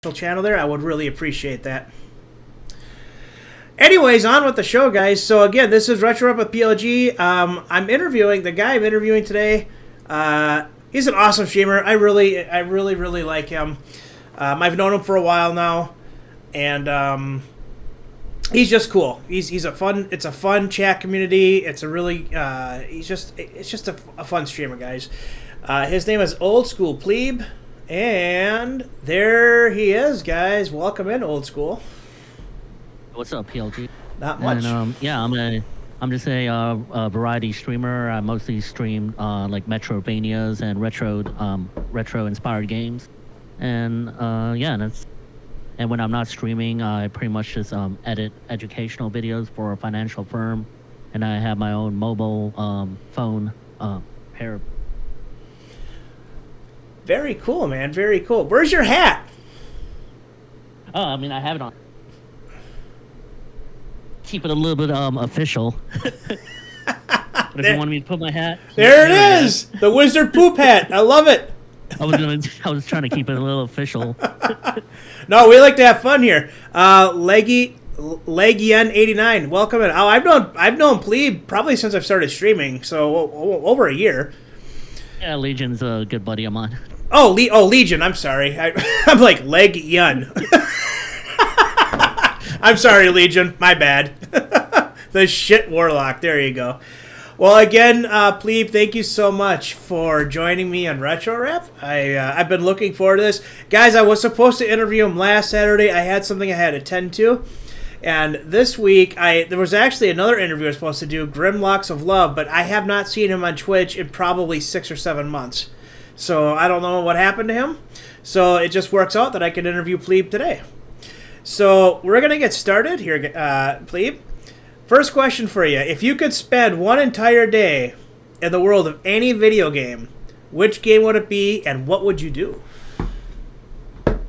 channel there, I would really appreciate that. Anyways, on with the show, guys. So again, this is Retro Rep with PLG. I'm interviewing the guy I'm interviewing today. He's an awesome streamer. I really like him. I've known him for a while now, and he's just cool. He's a fun. It's a fun chat community. It's a really it's just a fun streamer, guys. His name is OldschoolPleb, and there he is, guys. Welcome in, Old School. What's up, PLG? Not much. And, yeah, I'm just a variety streamer. I mostly stream like Metrovanias and retro inspired games, and yeah, and when I'm not streaming, I pretty much just edit educational videos for a financial firm, and I have my own mobile phone pair. Very cool, man. Very cool. Where's your hat? Oh, I mean, I have it on. Keep it a little bit official. But if you want me to put my hat, there it is, the wizard poop hat. I love it. I was trying to keep it a little official. No, we like to have fun here. Legien89, welcome in. Oh, I've known Plebe probably since I've started streaming, so over a year. Yeah, Legion's a good buddy of mine. Oh, Legion. I'm sorry. I'm like Legien. I'm sorry, Legion. My bad. The shit warlock. There you go. Well, again, Plebe, thank you so much for joining me on Retro Rep. I've been looking forward to this. Guys, I was supposed to interview him last Saturday. I had something I had to attend to. And this week, there was actually another interview I was supposed to do, Grimlocks of Love, but I have not seen him on Twitch in probably 6 or 7 months. So I don't know what happened to him. So it just works out that I can interview Plebe today. So we're going to get started here, Plebe. First question for you. If you could spend one entire day in the world of any video game, which game would it be and what would you do?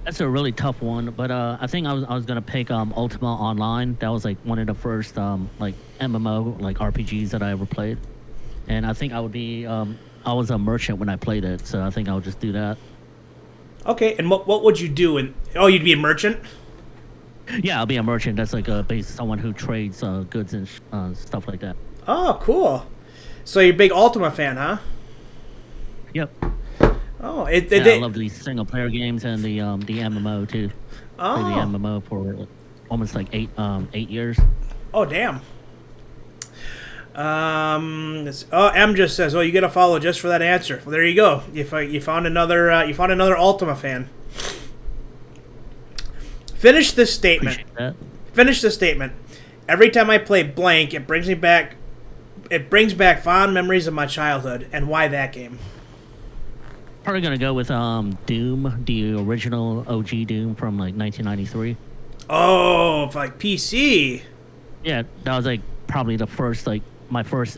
That's a really tough one, but I think I was gonna pick Ultima Online. That was like one of the first like MMO like RPGs that I ever played, and I think I would be I was a merchant when I played it, so I think I would just do that. Okay, and what would you do? You'd be a merchant? Yeah, I'll be a merchant. That's like basically someone who trades goods and stuff like that. Oh, cool. So you're a big Ultima fan, huh? Yep. Oh, I love these single player games and the MMO too. Oh. Played the MMO for almost like 8 years. Oh, damn. M just says, "Oh, you get a follow just for that answer." Well, there you go. You found another Ultima fan. Finish this statement. Appreciate that. Finish this statement. Every time I play blank, it brings back fond memories of my childhood. And why that game? Probably gonna go with Doom, the original OG Doom from like 1993. Oh, like PC. Yeah, that was like probably the first my first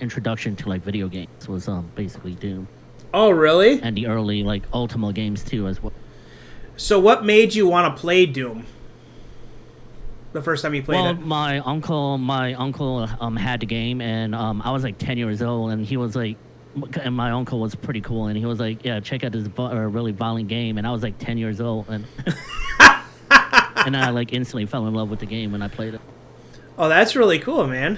introduction to like video games was basically Doom. Oh, really? And the early like Ultima games too as well. So what made you want to play Doom? The first time you played it? Well, my uncle had the game, and I was like 10 years old, and he was like, and my uncle was pretty cool, and he was like, yeah, check out this really violent game, and I was like 10 years old, and and I like instantly fell in love with the game when I played it. Oh, that's really cool, man.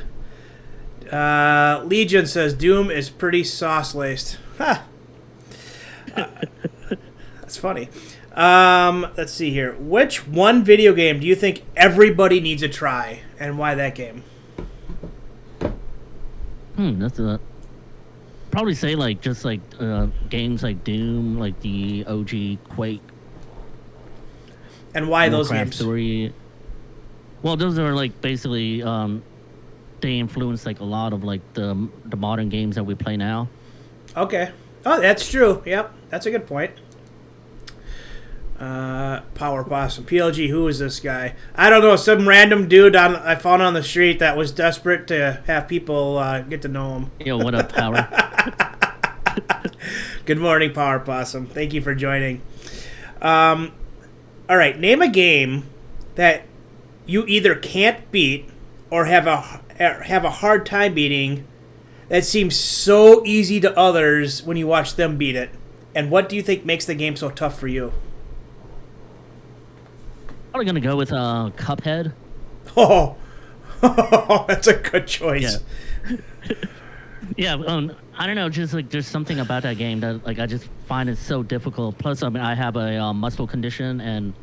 Legion says Doom is pretty sauce-laced. Huh. That's funny. Let's see here. Which one video game do you think everybody needs to try, and why that game? That's a probably say like just like games like Doom, like the OG Quake. And why Warcraft those games? 3. Well, those are like basically they influence like a lot of like the modern games that we play now. Okay. Oh, that's true. Yep, that's a good point. Power Possum. PLG, who is this guy? I don't know, some random dude I found on the street that was desperate to have people get to know him. Yo, what up, Power? Good morning, Power Possum. Thank you for joining. All right, name a game that you either can't beat or have a hard time beating that seems so easy to others when you watch them beat it. And what do you think makes the game so tough for you? Probably gonna go with Cuphead. Oh, that's a good choice. Yeah. Yeah, I don't know, just like there's something about that game that like I just find it so difficult. Plus, I mean, I have a muscle condition, and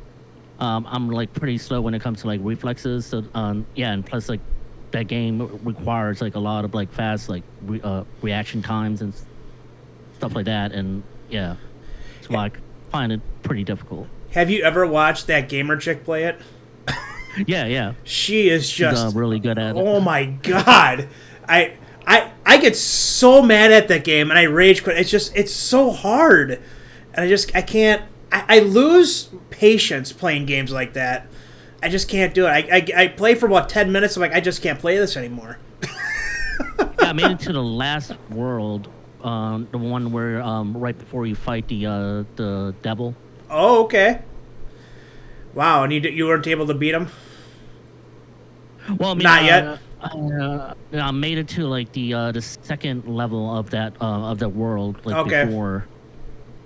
I'm like pretty slow when it comes to like reflexes. So, yeah, and plus like that game requires like a lot of like fast reaction times and stuff like that. And yeah, so I find it pretty difficult. Have you ever watched that gamer chick play it? Yeah, yeah, She is she's just really good at it. oh my god. I get so mad at that game and I rage quit. It's so hard. And I can't I lose patience playing games like that. I just can't do it. I play for about 10 minutes. I'm like, I just can't play this anymore. Yeah, I made it to the last world, the one where right before you fight the devil. Oh, okay. Wow, and you weren't able to beat him? Well, I mean, Not yet. I made it to like the second level of the world, like Okay.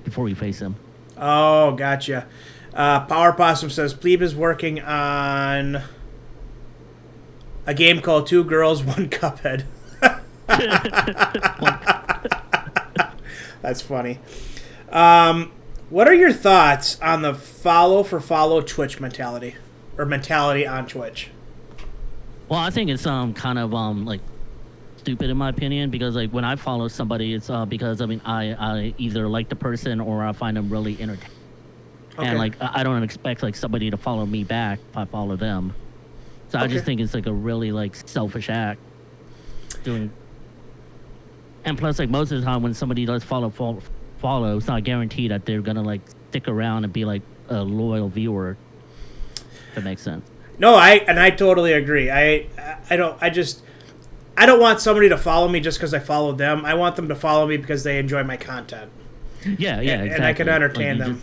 before you face him. Oh, gotcha. Power Possum says Plebe is working on a game called Two Girls, One Cuphead. That's funny. What are your thoughts on the follow for follow Twitch mentality, or mentality on Twitch? Well, I think it's kind of like stupid in my opinion, because like when I follow somebody, it's because I mean I either like the person or I find them really entertaining. Okay. And like I don't expect like somebody to follow me back if I follow them. So I just think it's like a really like selfish act doing. And plus, like most of the time when somebody does follow, it's not guaranteed that they're gonna like stick around and be like a loyal viewer. If that makes sense. No, I totally agree. I don't want somebody to follow me just because I followed them. I want them to follow me because they enjoy my content. Yeah, yeah, exactly. And I can entertain them.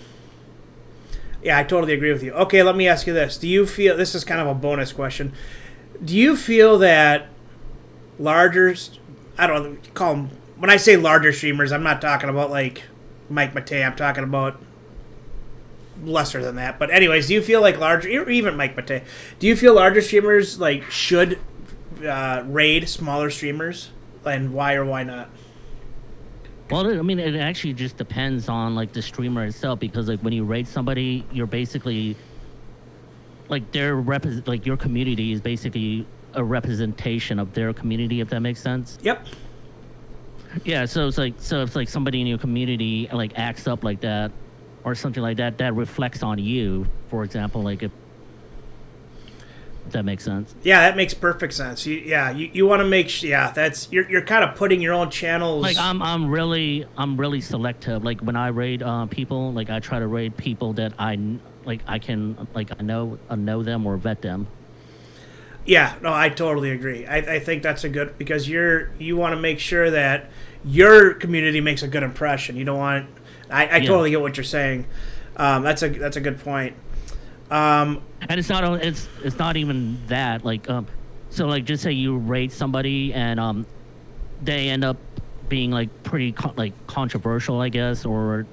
Yeah, I totally agree with you. Okay, let me ask you this. Do you feel, this is kind of a bonus question, do you feel that larger, I don't know, call them, when I say larger streamers, I'm not talking about like Mike Matei, I'm talking about lesser than that. But anyways, do you feel like larger, or even Mike Matei, do you feel larger streamers like should raid smaller streamers, and why or why not? Well, I mean, it actually just depends on like the streamer itself, because like when you raid somebody, you're basically like like your community is basically a representation of their community, if that makes sense. Yep. Yeah, so it's like somebody in your community like acts up like that or something like that, that reflects on you, for example, like if that makes sense. Yeah, that makes perfect sense. You want to make that's you're kind of putting your own channels. Like I'm really selective. Like when I raid people, like I try to raid people that I know them or vet them. Yeah, no, I totally agree. I think that's a good, because you want to make sure that your community makes a good impression. You don't want. I totally get what you're saying. That's a good point. And it's not even that, like so like just say you raid somebody and they end up being like pretty controversial, I guess, or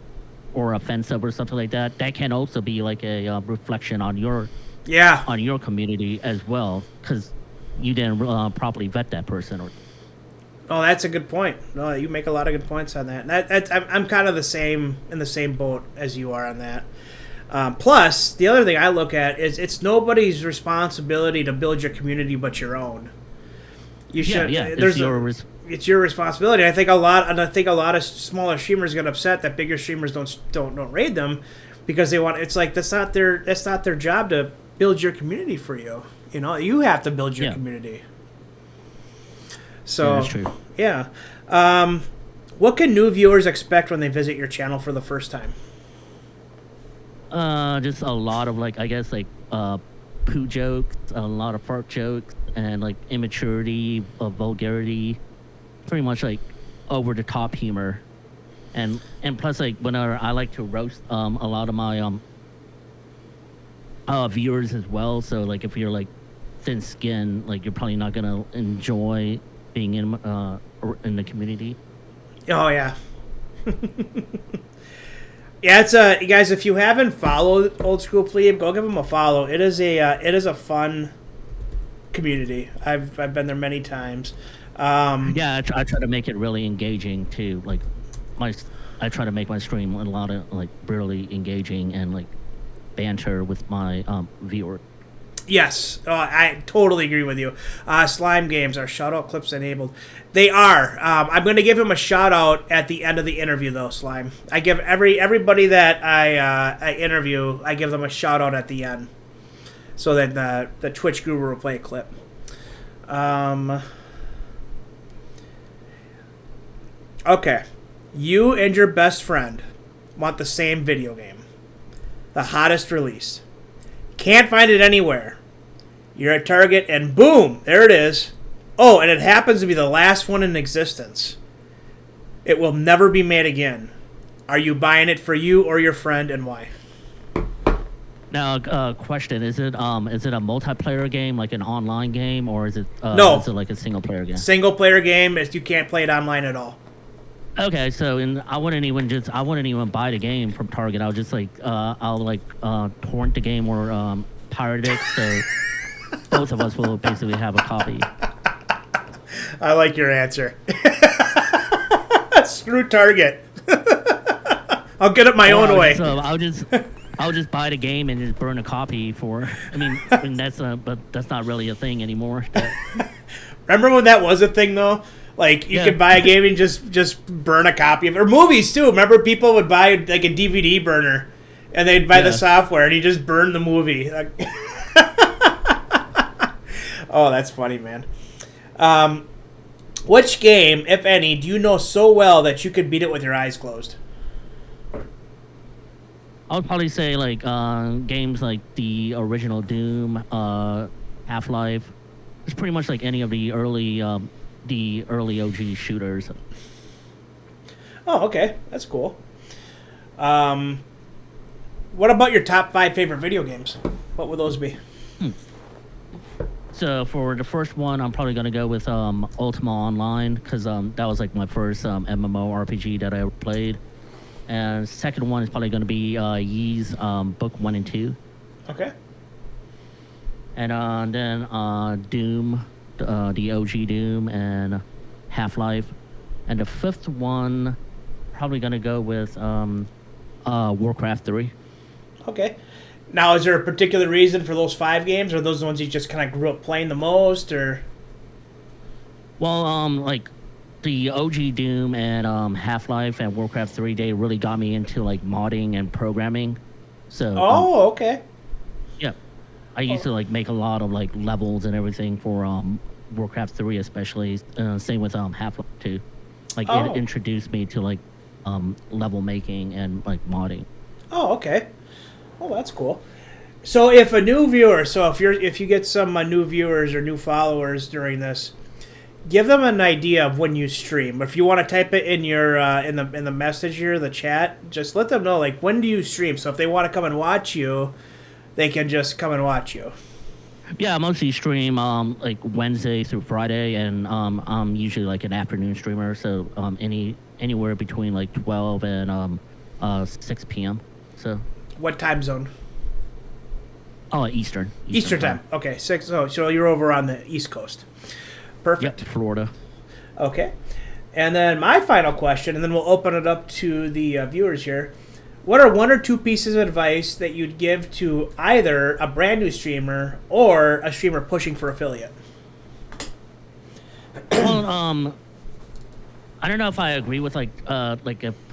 offensive or something like that. That can also be like a reflection on your community as well, because you didn't properly vet that person. Or oh, that's a good point. No, you make a lot of good points on that. I'm kind of in the same boat as you are on that. Plus, the other thing I look at is it's nobody's responsibility to build your community but your own. You should. Yeah, it's your responsibility. I think a lot of smaller streamers get upset that bigger streamers don't raid them, because they want. It's like that's not their job to build your community for you. You know, you have to build your community. So that's true. Yeah. What can new viewers expect when they visit your channel for the first time? Just a lot of like, I guess like poo jokes, a lot of fart jokes, and like immaturity, vulgarity, pretty much like over the top humor, and plus like whenever I like to roast a lot of my viewers as well. So like if you're like thin skinned, like you're probably not gonna enjoy being in the community. Oh yeah. Yeah, it's you guys. If you haven't followed Old School Plebe, go give them a follow. It is a fun community. I've been there many times. Yeah, I try to make it really engaging too. Like I try to make my stream a lot of like really engaging and like banter with my viewer. Yes, I totally agree with you. Slime Games are shout-out clips enabled. They are. I'm going to give him a shout-out at the end of the interview, though, Slime. I give everybody that I interview, I give them a shout-out at the end. So that the Twitch guru will play a clip. Okay. You and your best friend want the same video game. The hottest release. Can't find it anywhere. You're at Target and boom, there it is. Oh, and it happens to be the last one in existence. It will never be made again. Are you buying it for you or your friend, and why? Now, question: Is it a multiplayer game, like an online game, or is it No. Is it like a single player game? Single player game. You can't play it online at all. Okay, so I wouldn't even buy the game from Target. I'll just I'll torrent the game or pirate it, so both of us will basically have a copy. I like your answer. Screw Target. I'll get it my own way. So I'll just buy the game and just burn a copy for. I mean but that's not really a thing anymore. Remember when that was a thing though? Like, you could buy a game and just burn a copy of it. Or movies, too. Remember, people would buy, like, a DVD burner, and they'd buy the software, and you just burn the movie. Like, oh, that's funny, man. Which game, if any, do you know so well that you could beat it with your eyes closed? I would probably say, like, games like the original Doom, Half-Life. It's pretty much like any of the early OG shooters. Oh, okay. That's cool. What about your top 5 favorite video games? What would those be? So for the first one, I'm probably going to go with Ultima Online, because that was like my first MMORPG that I ever played. And second one is probably going to be Ys Book 1 and 2. Okay. And then Doom, the OG Doom, and Half-Life. And the fifth one, probably going to go with Warcraft 3. Okay. Now, is there a particular reason for those 5 games? Or are those the ones you just kind of grew up playing the most, or? Well, like, the OG Doom and Half-Life and Warcraft 3, they really got me into, like, modding and programming. So. Oh, okay. Yeah. I used to, like, make a lot of, like, levels and everything for Warcraft 3 especially. Same with Half-Life 2. Like, it introduced me to, like, level making and, like, modding. Oh, okay. Oh, that's cool. So if a new viewer, if you get some new viewers or new followers during this, give them an idea of when you stream. If you want to type it in your in the message here, the chat, just let them know, like, when do you stream? So if they want to come and watch you, they can just come and watch you. Yeah, I mostly stream like Wednesday through Friday, and I'm usually like an afternoon streamer, so anywhere between like 12 and 6 p.m. So. What time zone? Oh, Eastern time. Okay, 6. So you're over on the East Coast. Perfect. Yep, Florida. Okay. And then my final question, and then we'll open it up to the viewers here. What are 1 or 2 pieces of advice that you'd give to either a brand new streamer or a streamer pushing for affiliate? Well, I don't know if I agree with like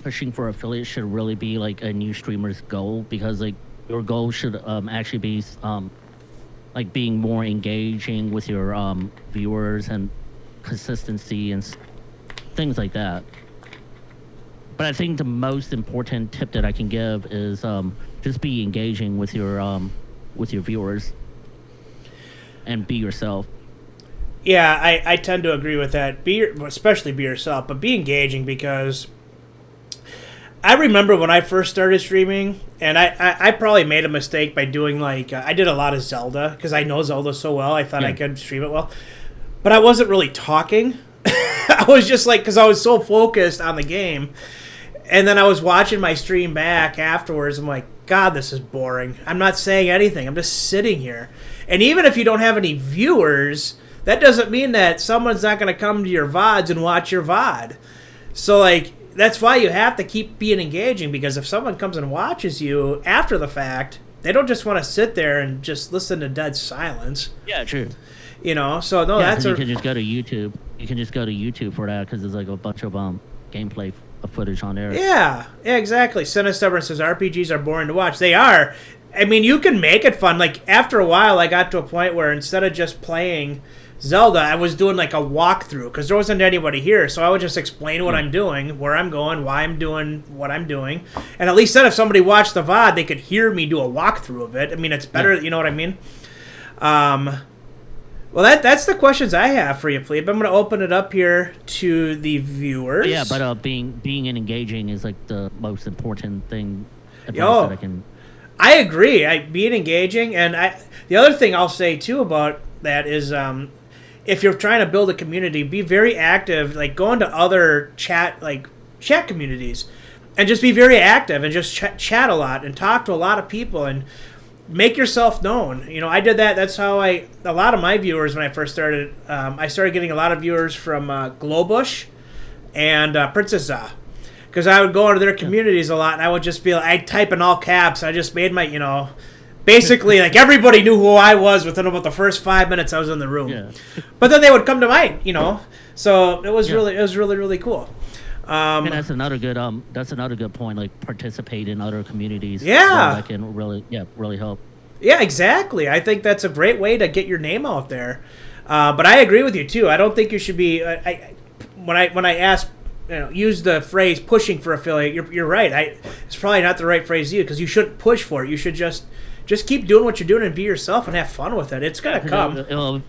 pushing for affiliate should really be like a new streamer's goal, because like your goal should actually be like being more engaging with your viewers and consistency and things like that. But I think the most important tip that I can give is just be engaging with your viewers and be yourself. Yeah, I tend to agree with that. Especially be yourself, but be engaging, because I remember when I first started streaming, and I probably made a mistake by doing like I did a lot of Zelda because I know Zelda so well. I thought I could stream it well, but I wasn't really talking. I was just like, because I was so focused on the game. And then I was watching my stream back afterwards. I'm like, God, this is boring. I'm not saying anything. I'm just sitting here. And even if you don't have any viewers, that doesn't mean that someone's not going to come to your VODs and watch your VOD. So, like, that's why you have to keep being engaging, because if someone comes and watches you after the fact, they don't just want to sit there and just listen to dead silence. Yeah, true. You know, so no, Yeah, that's you can just go to YouTube. You can just go to YouTube for that because there's like a bunch of gameplay footage on there. Yeah, exactly. Cinestubborn says RPGs are boring to watch. They are. I mean, you can make it fun. Like, after a while, I got to a point where instead of just playing Zelda, I was doing like a walkthrough because there wasn't anybody here. So I would just explain what I'm doing, where I'm going, why I'm doing what I'm doing. And at least then if somebody watched the VOD, they could hear me do a walkthrough of it. I mean, it's better, you know what I mean? Well, that's the questions I have for you, Plebe. I'm going to open it up here to the viewers. Yeah, but being and engaging is like the most important thing. That I agree. Being engaging, and the other thing I'll say too about that is, if you're trying to build a community, be very active. Like, go into other chat communities, and just be very active and just chat a lot and talk to a lot of people and make yourself known. You know, I did that. That's how a lot of my viewers, when I first started, I started getting a lot of viewers from Glowbush and Princess Za. Because I would go into their communities a lot, and I would just be like, I'd type in all caps. I just made my, you know, basically, like, everybody knew who I was within about the first 5 minutes I was in the room. Yeah. But then they would come to mine, you know. So it was really cool. And that's another good point. Like, participate in other communities. Yeah, that can really help. Yeah, exactly. I think that's a great way to get your name out there. But I agree with you too. I don't think you should be. When I ask, you know, use the phrase pushing for affiliate. You're right. It's probably not the right phrase to use, because you shouldn't push for it. You should just keep doing what you're doing and be yourself and have fun with it. It's gonna come.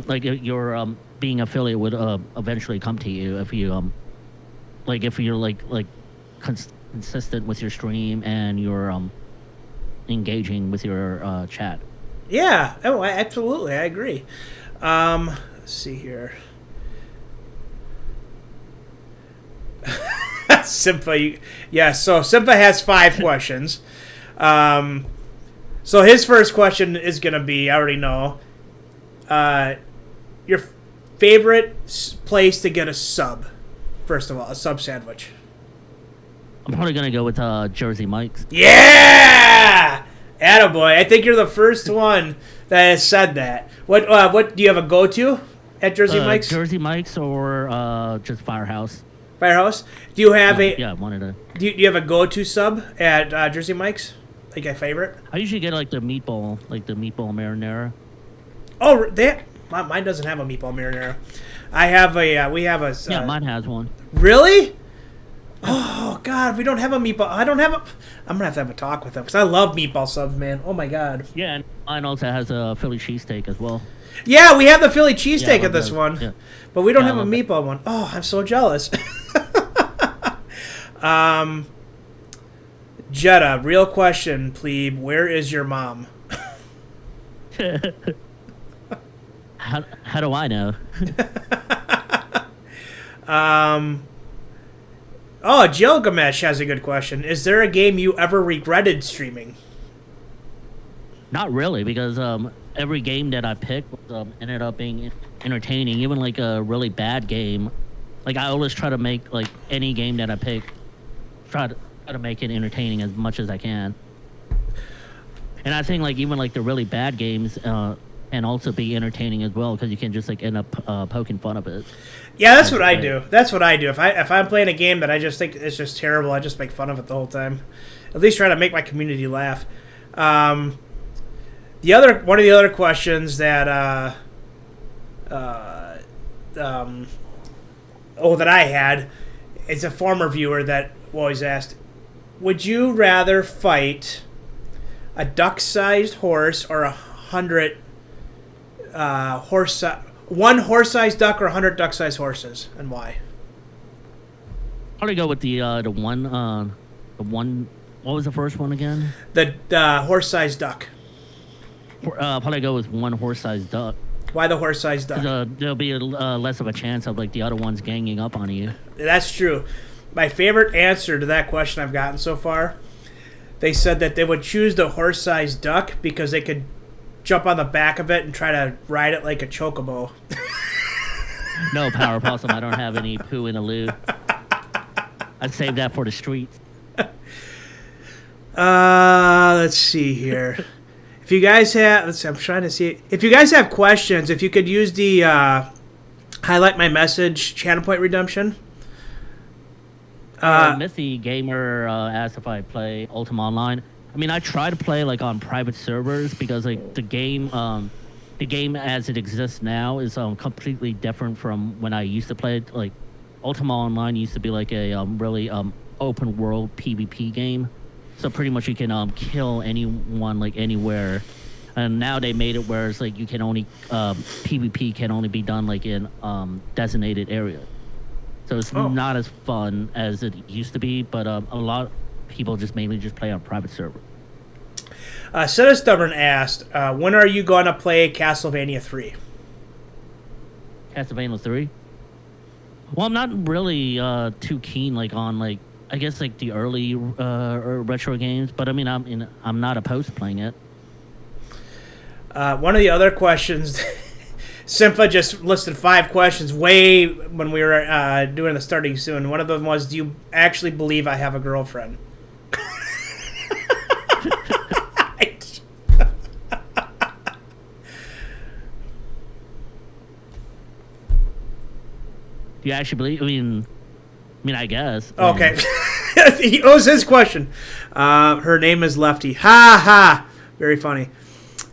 Like your being affiliate would eventually come to you if you if you're consistent with your stream and you're engaging with your chat. Yeah. Oh, absolutely. I agree. Let's see here. Simpa, so Simpa has 5 questions. So his first question is going to be, I already know, your favorite place to get a sub. First of all, a sub sandwich. I'm probably going to go with Jersey Mike's. Yeah! Attaboy. I think you're the first one that has said that. What do you have a go-to at Jersey Mike's? Jersey Mike's or just Firehouse. Firehouse? Do you have one of the... Do you have a go-to sub at Jersey Mike's? Like a favorite? I usually get the meatball marinara. Oh, mine doesn't have a meatball marinara. I have we have a... yeah, mine has one. Really? Oh, God, we don't have a meatball... I'm going to have a talk with them, because I love meatball subs, man. Oh, my God. Yeah, and mine also has a Philly cheesesteak as well. Yeah, we have the Philly cheesesteak at this one. Yeah. But we don't have a meatball one. Oh, I'm so jealous. Jetta, real question, plebe. Where is your mom? How do I know? Oh, Gilgamesh has a good question. Is there a game you ever regretted streaming? Not really, because every game that I picked ended up being entertaining. Even like a really bad game, like I always try to make any game that I pick, try to make it entertaining as much as I can. And I think even the really bad games can also be entertaining as well, because you can just end up poking fun of it. Yeah, that's what I do. That's what I do. If I'm playing a game that I just think is just terrible, I just make fun of it the whole time. At least try to make my community laugh. One of the other questions that that I had is a former viewer that always asked, would you rather fight a duck-sized horse or 100 one horse-sized duck or 100 duck-sized horses, and why? Probably go with the one. What was the first one again? The horse-sized duck. Probably go with one horse-sized duck. Why the horse-sized duck? There'll be less of a chance of the other ones ganging up on you. That's true. my favorite answer to that question I've gotten so far, they said that they would choose the horse-sized duck because they could jump on the back of it and try to ride it like a chocobo. No, Power Possum, I don't have any poo in the loo. I'd save that for the streets. Let's see here. If you guys have, I'm trying to see. If you guys have questions, if you could use the highlight my message channel point redemption. Mithy Gamer asked if I play Ultima Online. I mean, I try to play like on private servers because like the game as it exists now is completely different from when I used to play it. Like Ultima Online used to be like a really open world PvP game. So pretty much you can kill anyone like anywhere, and now they made it where it's like you can only PvP can only be done like in designated areas. So it's not as fun as it used to be, but a lot of people mainly play on private server. Seta Stubborn asked, when are you going to play Castlevania 3? Castlevania 3? Well, I'm not really too keen like on like I guess like the early retro games, but I mean I'm not opposed to playing it. One of the other questions, Simpa just listed 5 questions way when we were doing the starting soon. One of them was, do you actually believe I have a girlfriend? Do you actually believe? I mean, I guess. Okay. It was his question. Her name is Lefty. Ha ha. Very funny.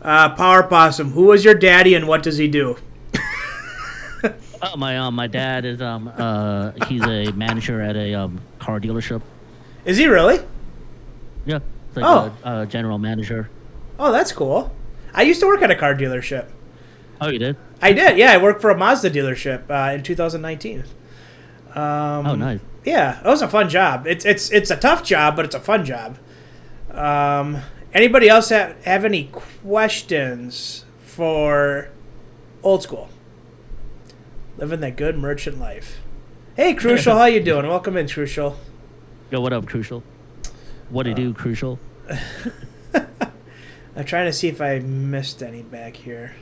Power Possum. Who was your daddy and what does he do? My dad is he's a manager at a car dealership. Is he really? Yeah. It's like a general manager. Oh, that's cool. I used to work at a car dealership. Oh, you did? I did. Yeah, I worked for a Mazda dealership in 2019. Oh, nice. Yeah, it was a fun job. It's a tough job, but it's a fun job. Anybody else have any questions for Old School? Living that good merchant life. Hey, Crucial, how you doing? Welcome in, Crucial. Yo, what up, Crucial? What do you do, Crucial? I'm trying to see if I missed any back here.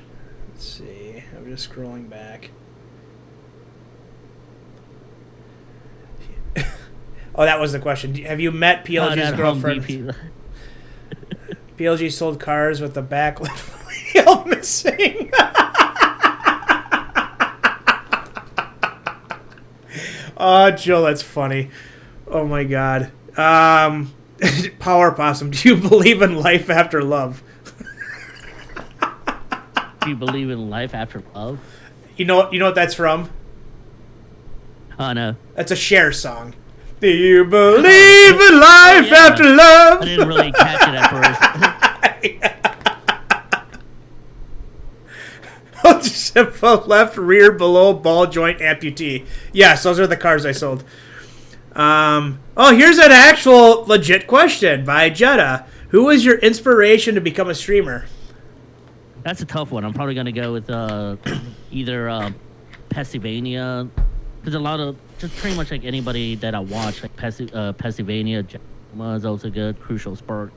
Let's see. I'm just scrolling back. Oh, that was the question. Have you met PLG's girlfriend? PLG sold cars with the back wheel missing. Oh, Jill, that's funny. Oh, my God. Power Possum, do you believe in life after love? Do you believe in life after love? You know what that's from? Oh, no. That's a Cher song. Do you believe in life after love? I didn't really catch it at first. Simple left rear below ball joint amputee. Yes, those are the cars I sold. Here's an actual legit question by Jetta. Who was your inspiration to become a streamer? That's a tough one. I'm probably going to go with either Pennsylvania. There's a lot of, just pretty much like anybody that I watch, like Pennsylvania, is also good. Crucial Spark.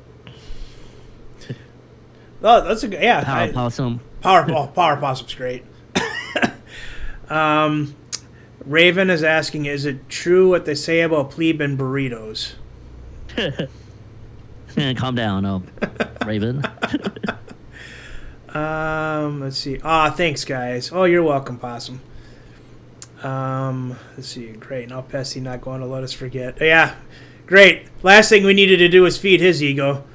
Oh, that's a good, yeah. Power Possum. Power Possum's great. Raven is asking, is it true what they say about plebe and burritos? Man, calm down, Raven. Let's see. Thanks, guys. Oh, you're welcome, Possum. Let's see. Great. Now Pesty not going to let us forget. Yeah, great. Last thing we needed to do was feed his ego.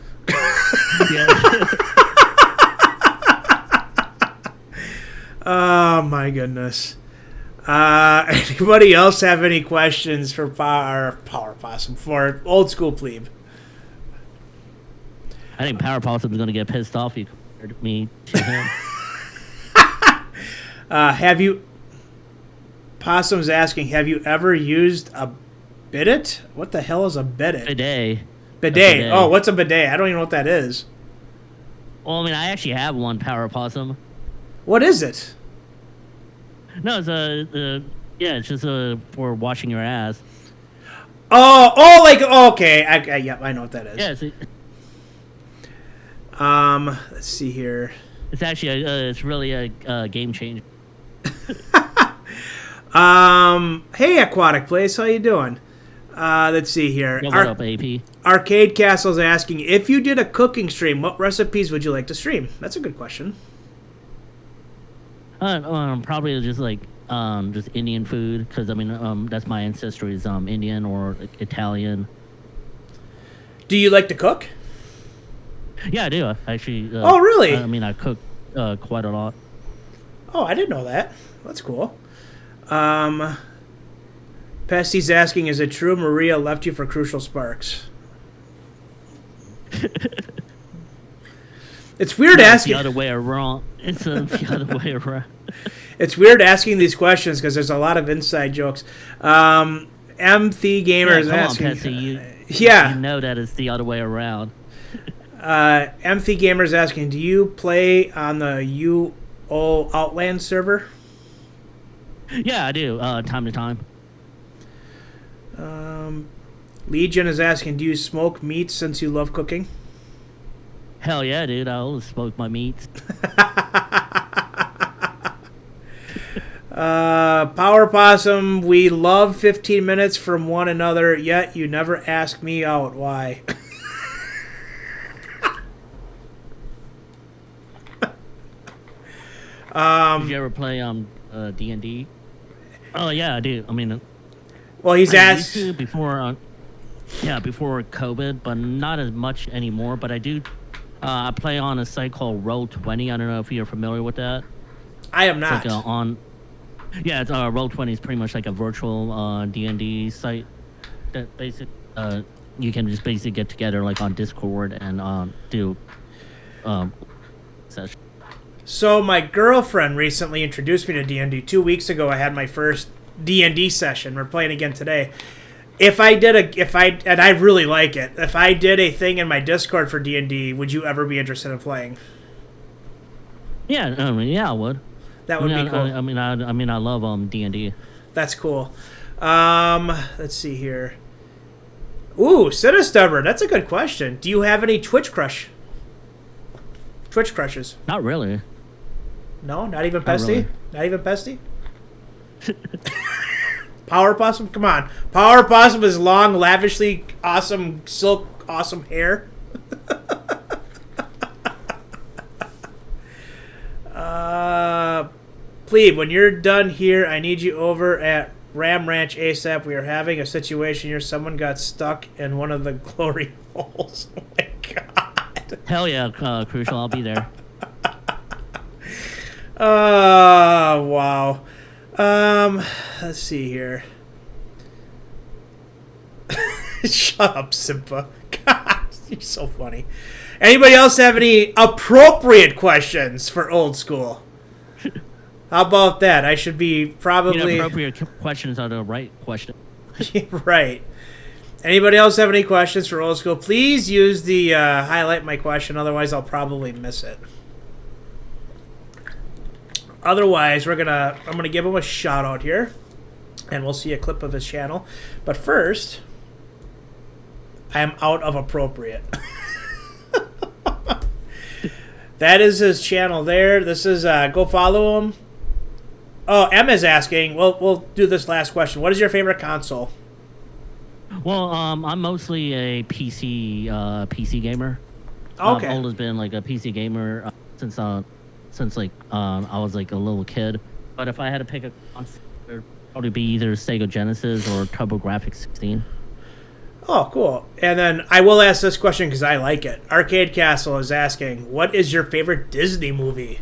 Oh, my goodness. Anybody else have any questions for Power Possum, for Old School Plebe? I think Power Possum is going to get pissed off if you compared me to him. Have you... Possum's asking, have you ever used a bidet? What the hell is a bidet? Bidet. Oh, what's a bidet? I don't even know what that is. Well, I mean, I actually have one, Power Possum. What is it? No, it's it's just for washing your ass. like okay. Yep, I know what that is. Yeah, Let's see here. it's actually it's really a game changer. Hey, Aquatic Place, how you doing? Let's see here. Yo, what up, AP? Arcade Castle's asking, if you did a cooking stream, what recipes would you like to stream? That's a good question. Probably just like just Indian food, because I mean that's my ancestry is Indian or Italian. Do you like to cook? Yeah, I do actually. Oh, really? I mean, I cook quite a lot. Oh, I didn't know that. That's cool. Pesty's asking, is it true Maria left you for Crucial Sparks? It's weird asking. The other way around. It's the other way around. It's weird asking these questions because there's a lot of inside jokes. MT Gamer is asking. On, Pesty, you know that it's the other way around. MT Gamer is asking, do you play on the UO Outland server? Yeah, I do. Time to time. Legion is asking, do you smoke meat since you love cooking? Hell yeah, dude. I always smoke my meats. Power Possum, we love 15 minutes from one another, yet you never ask me out. Why? Did you ever play D&D? Oh yeah, I do. I mean, well, he's asked before COVID, but not as much anymore. But I do. I play on a site called Roll20. I don't know if you're familiar with that. I am not. It's like it's Roll20 is pretty much like a virtual D&D site that basically you can just basically get together like on Discord and do sessions. So my girlfriend recently introduced me to D&D. 2 weeks ago, I had my first D&D session. We're playing again today. And I really like it. If I did a thing in my Discord for D&D, would you ever be interested in playing? Yeah, I would. That would be cool. I mean, I love D&D. That's cool. Let's see here. Ooh, Sinistubber. That's a good question. Do you have any Twitch crushes? Not really. No, not even Pesty? Really. Not even Pesty? Power Possum? Come on. Power Possum is long, lavishly awesome, silk, awesome hair. Plebe, when you're done here, I need you over at Ram Ranch ASAP. We are having a situation here. Someone got stuck in one of the glory holes. Oh my god. Hell yeah, Crucial. I'll be there. Wow. Let's see here. Shut up, Simpa. God, you're so funny. Anybody else have any appropriate questions for Old School? How about that? I should be probably... appropriate questions are the right question. Right. Anybody else have any questions for Old School? Please use the highlight my question, otherwise I'll probably miss it. Otherwise, I'm gonna give him a shout out here, and we'll see a clip of his channel. But first, I am out of appropriate. That is his channel there. This is go follow him. Oh, Emma's asking. We'll do this last question. What is your favorite console? Well, I'm mostly a PC gamer. Okay. I've always been like a PC gamer since like I was like a little kid. But if I had to pick a console, it would probably be either Sega Genesis or TurboGrafx 16. Oh, cool. And then I will ask this question because I like it. Arcade Castle is asking, what is your favorite Disney movie?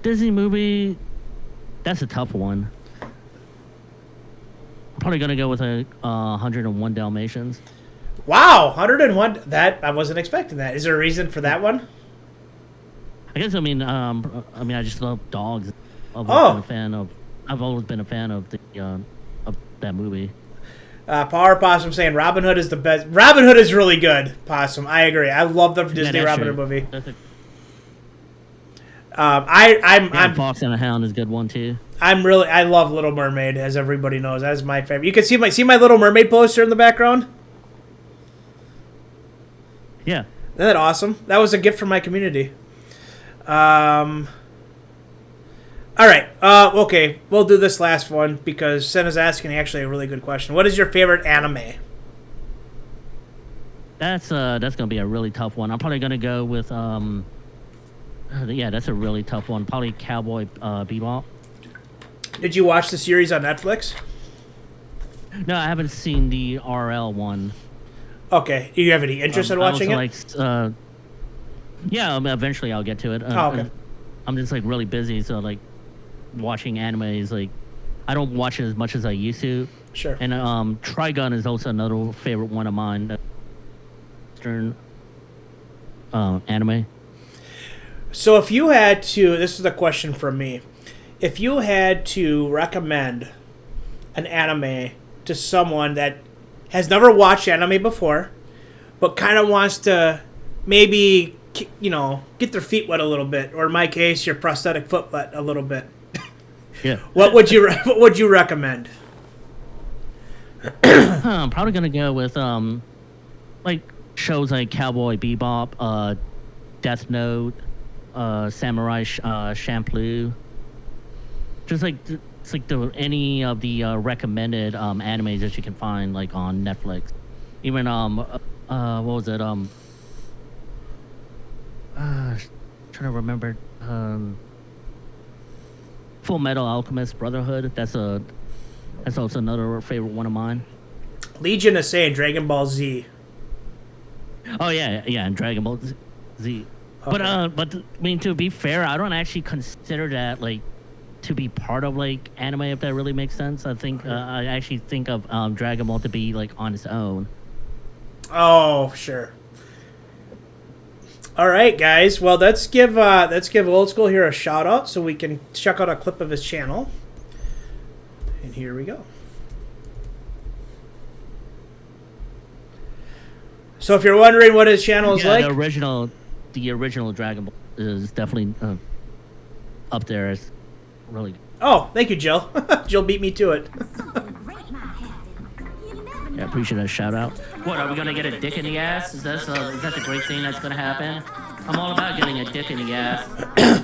Disney movie? That's a tough one. I'm probably going to go with 101 Dalmatians. Wow, 101. That I wasn't expecting that. Is there a reason for that one? I guess I just love dogs. I've always been a fan of that movie. Power Possum saying Robin Hood is the best. Robin Hood is really good. Possum, I agree. I love the Disney Robin Hood movie. I'm Fox and a Hound is a good one too. I love Little Mermaid, as everybody knows. That's my favorite. You can see my Little Mermaid poster in the background. Yeah. Isn't that awesome? That was a gift from my community. All right. Okay, we'll do this last one because Senna's asking actually a really good question. What is your favorite anime? That's gonna be a really tough one. I'm probably gonna go with yeah, that's a really tough one. Probably Cowboy Bebop. Did you watch the series on Netflix? No, I haven't seen the RL one. Okay. Do you have any interest in watching it? Yeah, eventually I'll get to it. Okay. I'm just like really busy, so like watching anime is like I don't watch it as much as I used to. Sure. And Trigun is also another favorite one of mine. Western anime. So if you had to, this is a question from me. If you had to recommend an anime to someone that has never watched anime before, but kind of wants to maybe, get their feet wet a little bit, or in my case, your prosthetic foot wet a little bit. Yeah. What would you recommend? I'm probably gonna go with like shows like Cowboy Bebop, Death Note, Samurai Champloo. Just like it's like any of the recommended animes that you can find like on Netflix. Even what was it? Trying to remember. Full Metal Alchemist Brotherhood. That's also another favorite one of mine. Legion is saying Dragon Ball Z. Oh yeah, and Dragon Ball Z. Okay. But I mean, to be fair, I don't actually consider that like to be part of like anime, if that really makes sense. I think I actually think of Dragon Ball to be like on its own. Oh, sure. All right, guys. Well, let's give Old School here a shout out so we can check out a clip of his channel. And here we go. So if you're wondering what his channel is like, the original Dragon Ball is definitely up there. It's really good. Oh, thank you, Jill. Jill beat me to it. Yeah, appreciate that shout out. What, are we gonna get a dick in the ass? Is that the great thing that's gonna happen? I'm all about getting a dick in the ass. Yeah,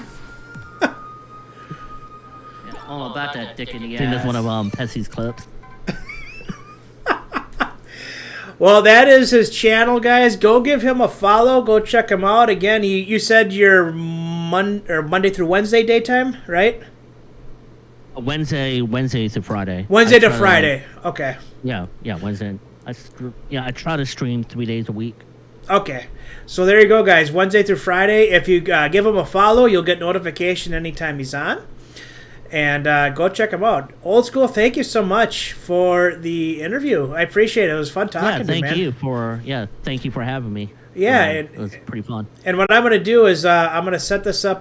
all about that dick in the ass. I think that's one of Pessy's clips. Well, that is his channel, guys. Go give him a follow. Go check him out. Again, you said you're Monday through Wednesday daytime, right? Wednesday to Friday. Wednesday to Friday. Okay. Yeah, Wednesday. I try to stream 3 days a week. Okay. So there you go, guys. Wednesday through Friday. If you give him a follow, you'll get notification anytime he's on. And go check him out. Old School, thank you so much for the interview. I appreciate it. It was fun talking to you, man. Thank you for having me. Yeah. It was pretty fun. And what I'm going to do is I'm going to set this up